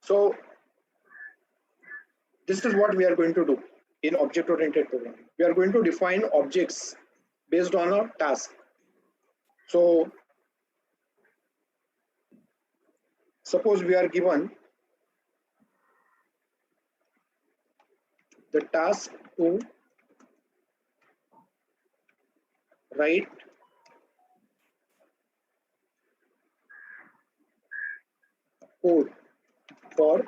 So this is what we are going to do in object-oriented programming. We are going to define objects based on a task. So suppose we are given the task to write code for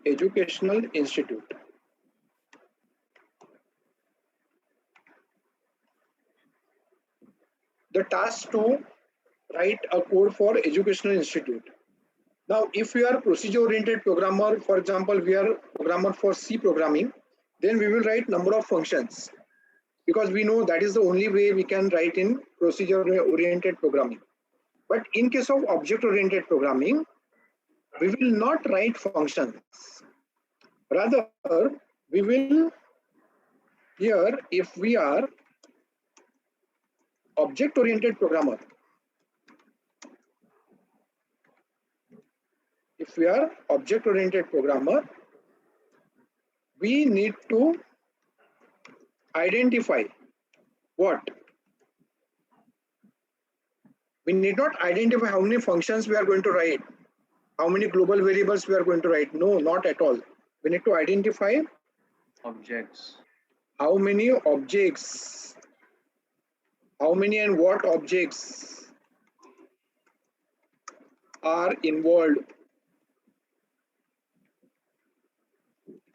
educational institute. The task to write a code for educational institute. Now, if we are procedure-oriented programmer, for example, we are programmer for C programming, then we will write number of functions because we know that is the only way we can write in procedure-oriented programming. But in case of object-oriented programming, we will not write functions. Rather, we will here, if we are object-oriented programmer, if we are object-oriented programmer, we need to identify what? We need not identify how many functions we are going to write, how many global variables we are going to write. No, not at all. We need to identify objects. How many objects, how many and what objects are involved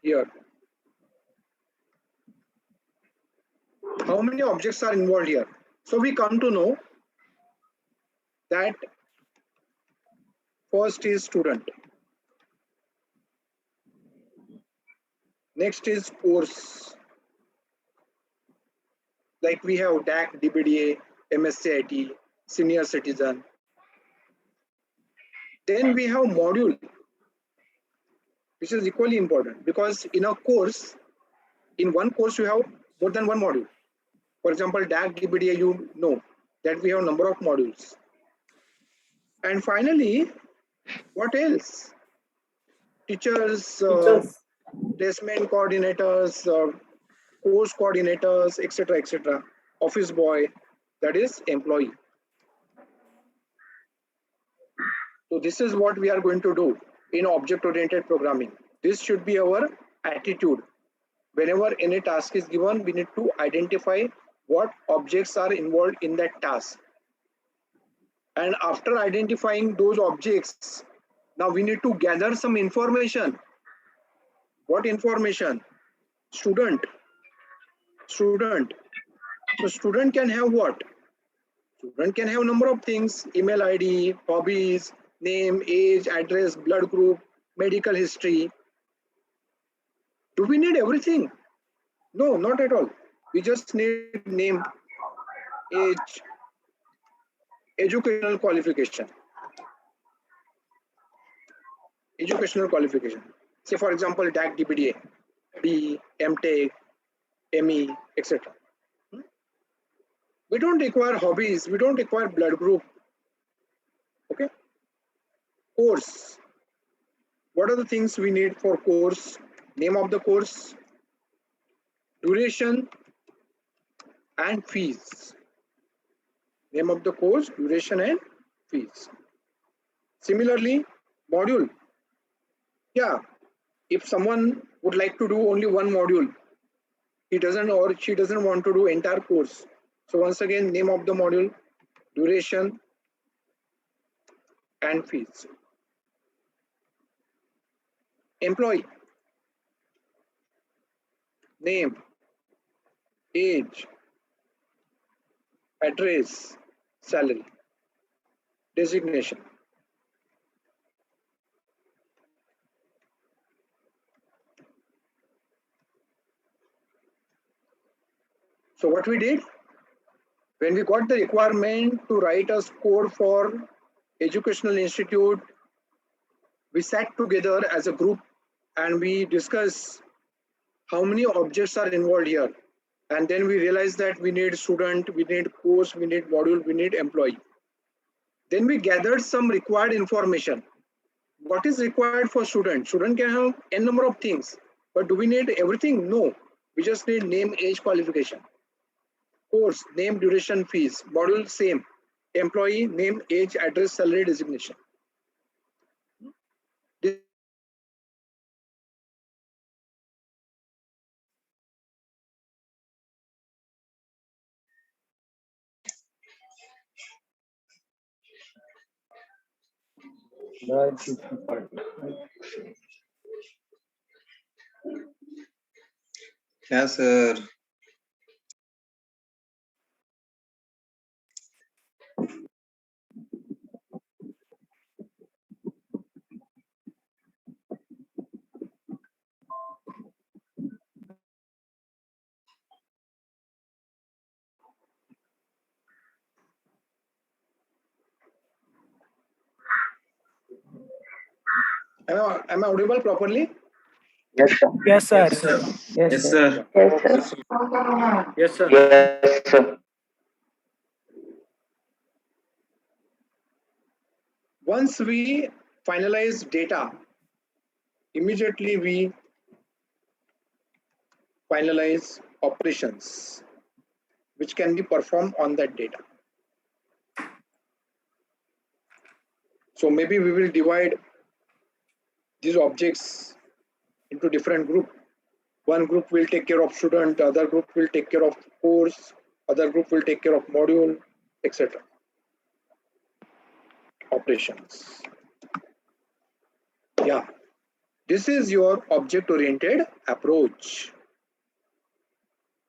here. How many objects are involved here? So we come to know that first is student, next is course, like we have DAC, DBDA, MSCIT, senior citizen. Then we have module, which is equally important because in a course, in one course you have more than one module. For example, DAC, DBDA, you know that we have a number of modules. And finally, what else? Teachers, placement coordinators, course coordinators, etc., etc. Office boy, that is employee. So this is what we are going to do in object-oriented programming. This should be our attitude. Whenever any task is given, we need to identify what objects are involved in that task. And after identifying those objects, now we need to gather some information. What information? Student. Student. So student can have what? Student can have a number of things: email ID, hobbies, name, age, address, blood group, medical history. Do we need everything? No, not at all. We just need name, age, educational qualification. Educational qualification. Say for example, DAC, DBDA, B, MTech, ME, etc. We don't require hobbies. We don't require blood group. Okay. Course. What are the things we need for course? Name of the course, duration, and fees. Name of the course, duration, and fees. Similarly, module. Yeah, if someone would like to do only one module, he doesn't or she doesn't want to do entire course. So once again, name of the module, duration, and fees. Employee. Name, age, address, salary, designation. So what we did, when we got the requirement to write a code for educational institute, we sat together as a group and we discussed how many objects are involved here. And then we realized that we need student, we need course, we need module, we need employee. Then we gathered some required information. what is required for student? Student can have n number of things, but do we need everything? No. We just need name, age, qualification. Course, name, duration, fees. Module, same. Employee, name, age, address, salary, designation. क्या sir? Am I audible properly? Yes, sir. Yes, sir. Yes, sir. Yes, Yes, sir. sir. Yes, sir. Yes, sir. Yes, sir. Once we finalize data, immediately we finalize operations which can be performed on that data. So maybe we will divide these objects into different groups. One group will take care of student, other group will take care of course, other group will take care of module, etc. Operations. Yeah, this is your object-oriented approach.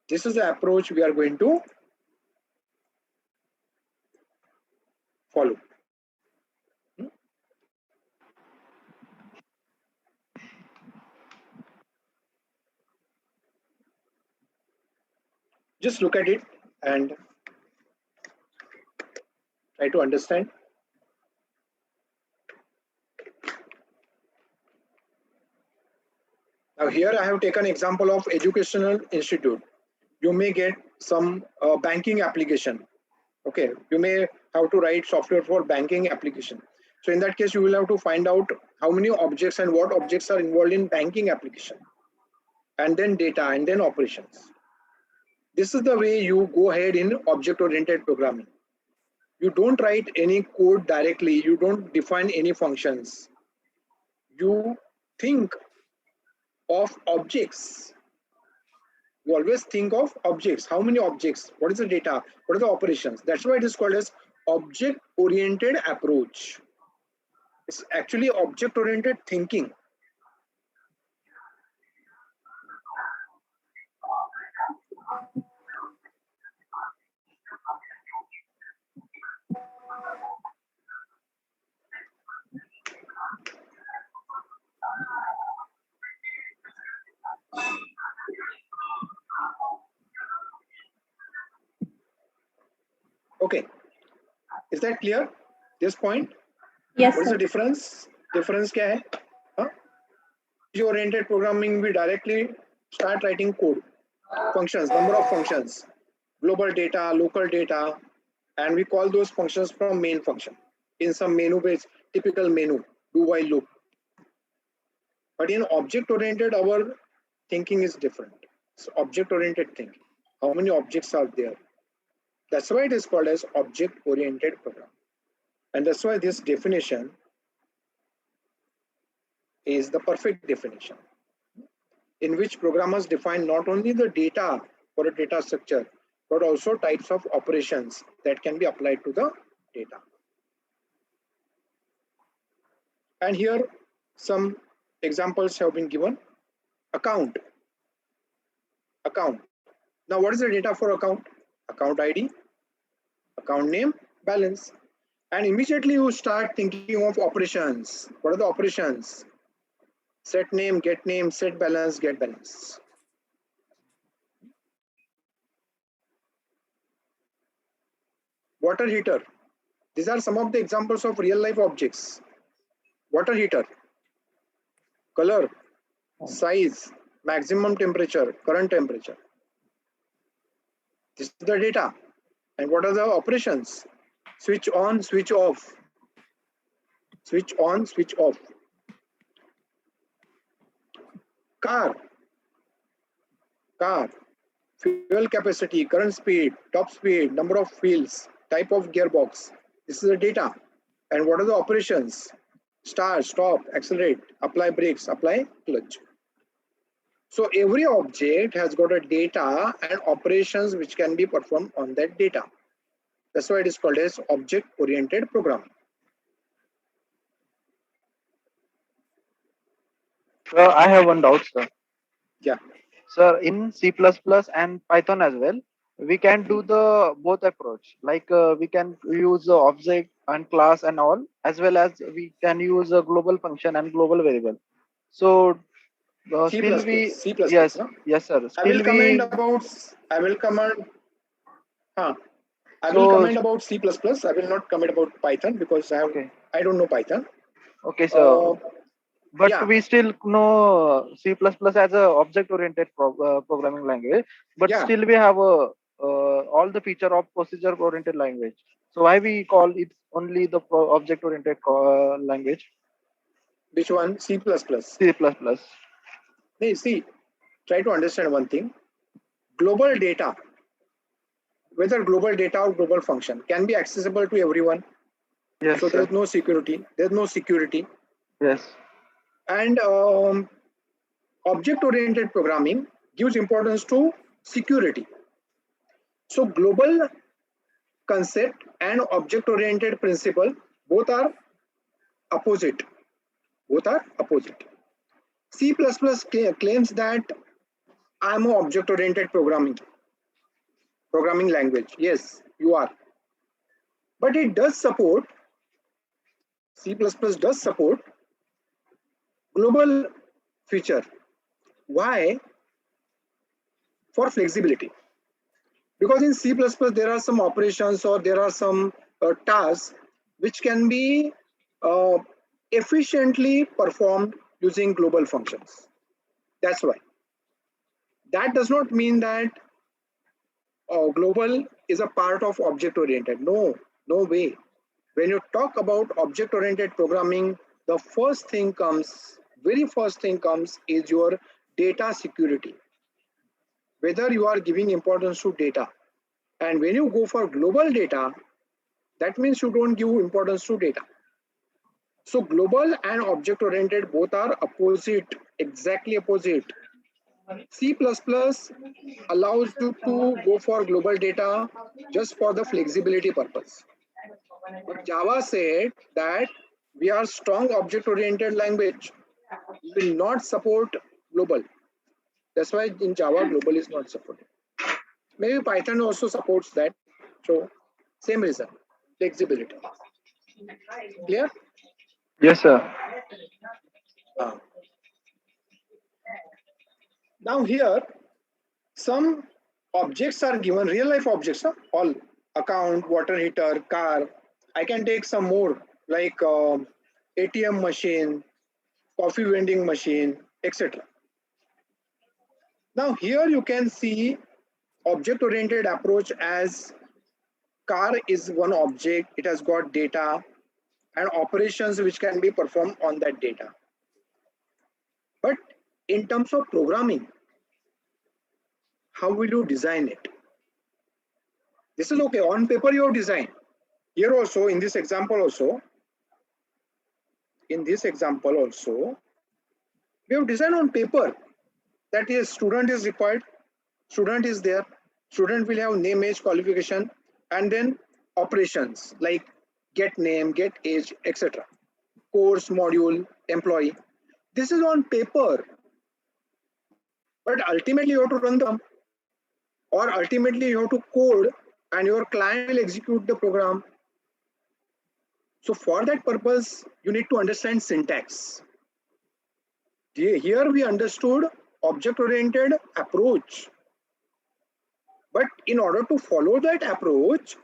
This is the approach we are going to follow. Just look at it and try to understand. Now here I have taken example of educational institute. You may get some banking application. Okay, you may have to write software for banking application. So in that case, you will have to find out how many objects and what objects are involved in banking application, and then data, and then operations. This is the way you go ahead in object-oriented programming. You don't write any code directly. You don't define any functions. You think of objects. You always think of objects. How many objects? What is the data? What are the operations? That's why it is called as object-oriented approach. It's actually object-oriented thinking. Okay, is that clear? This point? Yes, What is sir. the difference? Difference क्या है? Object-oriented programming, we directly start writing code, functions, number of functions, global data, local data, and we call those functions from main function. In some menu-based, typical menu, do while loop. But in object-oriented, our thinking is different. It's object-oriented thinking. How many objects are there? That's why it is called as object-oriented program. And that's why this definition is the perfect definition, in which programmers define not only the data for a data structure, but also types of operations that can be applied to the data. And here some examples have been given. Account. Account. Now what is the data for account? Account ID, account name, balance. And immediately you start thinking of operations. What are the operations? Set name, set balance, get balance. Water heater. These are some of the examples of real life objects. Water heater. Color, size, maximum temperature, current temperature. This is the data. And what are the operations? Switch on, switch off. Switch on, switch off. car, fuel capacity, current speed, top speed, number of wheels, type of gearbox. This is the data. And what are the operations? Start, stop, accelerate, apply brakes, apply clutch. So every object has got a data and operations which can be performed on that data. That's why it is called as object-oriented programming. Sir, I have one doubt, sir. Yeah. Sir, in C++ and Python as well, we can do the both approach. Like we can use object and class and all, as well as we can use a global function and global variable. So C++, still we, C++, yes, no? yes, sir. I will Still comment we, about, I will comment, I will so comment about C++. I will not comment about Python because okay, I don't know Python. okay, sir. But Yeah. we still know C++ as a object-oriented programming language. But Yeah. still we have all the feature of procedure-oriented language. So why we call it only the object-oriented language? Which one? C++. C++. Hey, see, try to understand one thing. Global data, whether global data or global function, can be accessible to everyone. Yes, So sir. there's no security. There's no security. Yes. And object-oriented programming gives importance to security. So global concept and object-oriented principle both are opposite. Both are opposite. C++ claims that I'm an object-oriented programming language. Yes, you are. But it does support, C++ does support global feature. Why? For flexibility. Because in C++ there are some operations or there are some tasks which can be efficiently performed using global functions. That's why. That does not mean that global is a part of object-oriented. No, no way. When you talk about object-oriented programming, the very first thing comes is your data security. Whether you are giving importance to data. And when you go for global data, that means you don't give importance to data. So global and object-oriented both are opposite, exactly opposite. C++ allows you to go for global data just for the flexibility purpose. But Java said that we are strong object-oriented language. We will not support global. That's why in Java, global is not supported. Maybe Python also supports that. So same reason, flexibility. Clear? Yes, sir. Now here, some objects are given, real life objects, all account, water heater, car. I can take some more like ATM machine, coffee vending machine, etc. Now here you can see object-oriented approach as car is one object, it has got data and operations which can be performed on that data. But in terms of programming, how will you design it? This is okay, on paper you have designed. Here also, in this example also, we have designed on paper. That is, student is required, student is there, student will have name, age, qualification, and then operations like get name, get age, etc. Course, module, employee. This is on paper, but ultimately you have to run them, or ultimately you have to code and your client will execute the program. So for that purpose, you need to understand syntax. Here we understood object-oriented approach. But in order to follow that approach,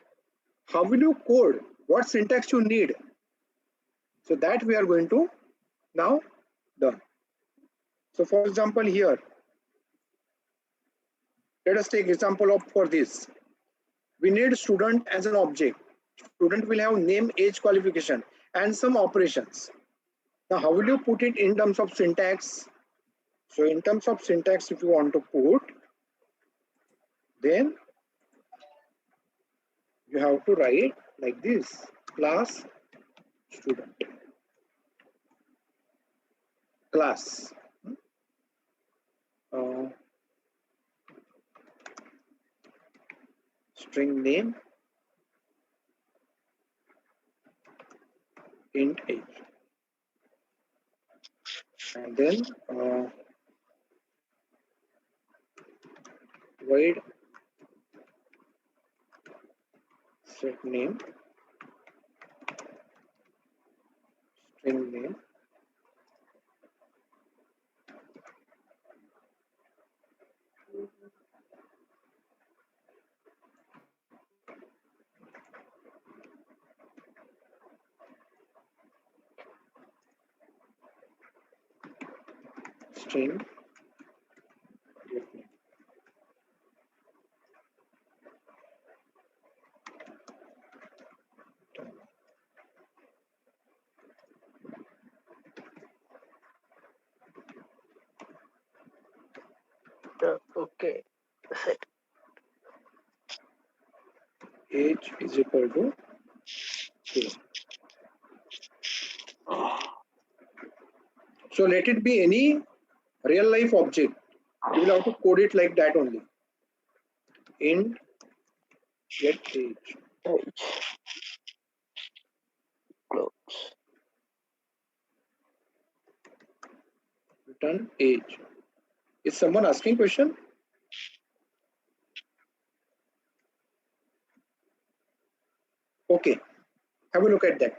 how will you code? What syntax you need? So that we are going to now done. So for example, here, let us take example of for this. We need student as an object. Student will have name, age, qualification, and some operations. Now, how will you put it in terms of syntax? So in terms of syntax, if you want to put, then you have to write like this: class student, class, string name, int age, and then void set name, string name, string get name. Okay. Age is equal to 2. So let it be any real life object. You will have to code it like that only. Int get age. Close. Return age. Is someone asking question? Okay, have a look at that.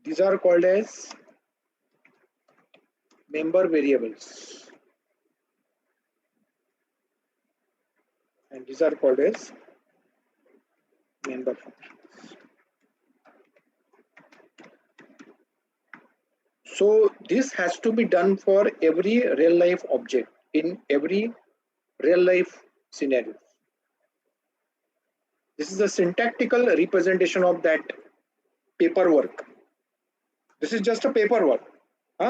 These are called as member variables, and these are called as member functions. So this has to be done for every real life object in every real life scenario. This is a syntactical representation of that paperwork. This is just a paperwork.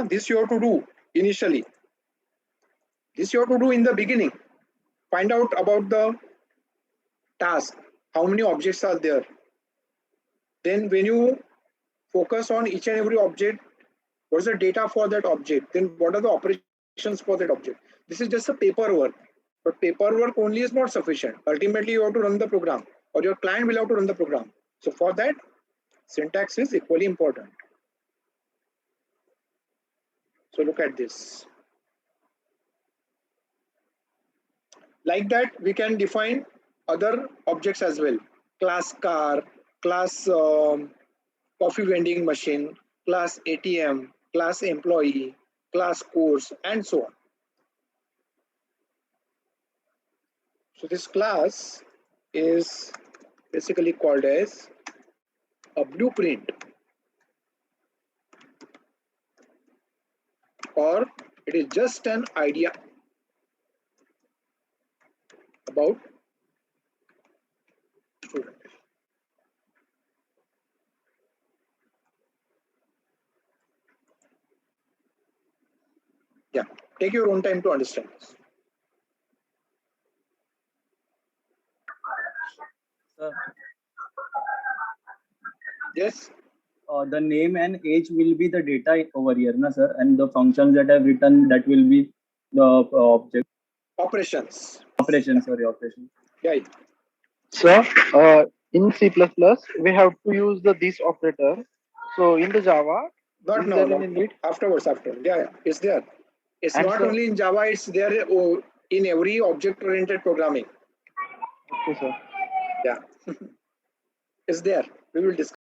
This you have to do initially. This you have to do in the beginning. Find out about the task, how many objects are there. Then when you focus on each and every object, what is the data for that object? Then what are the operations for that object? This is just a paperwork. But paperwork only is not sufficient. Ultimately, you have to run the program, or your client will have to run the program. So for that, syntax is equally important. So look at this. Like that, we can define other objects as well. Class car, class coffee vending machine, class ATM, class employee, class course, and so on. So this class is basically called as a blueprint, or it is just an idea about student. Yeah, take your own time to understand this. Sir, Yes, the name and age will be the data over here, na sir, and the functions that I've written, that will be the object operations. operation. Sorry, operation. Yeah, So in C++, we have to use the this operator. So in the Java, not is now, there not any need? afterwards. After, yeah, it's there. It's And not sir, only in Java; it's there in every object-oriented programming. okay, sir. Yeah, it's there. We will discuss.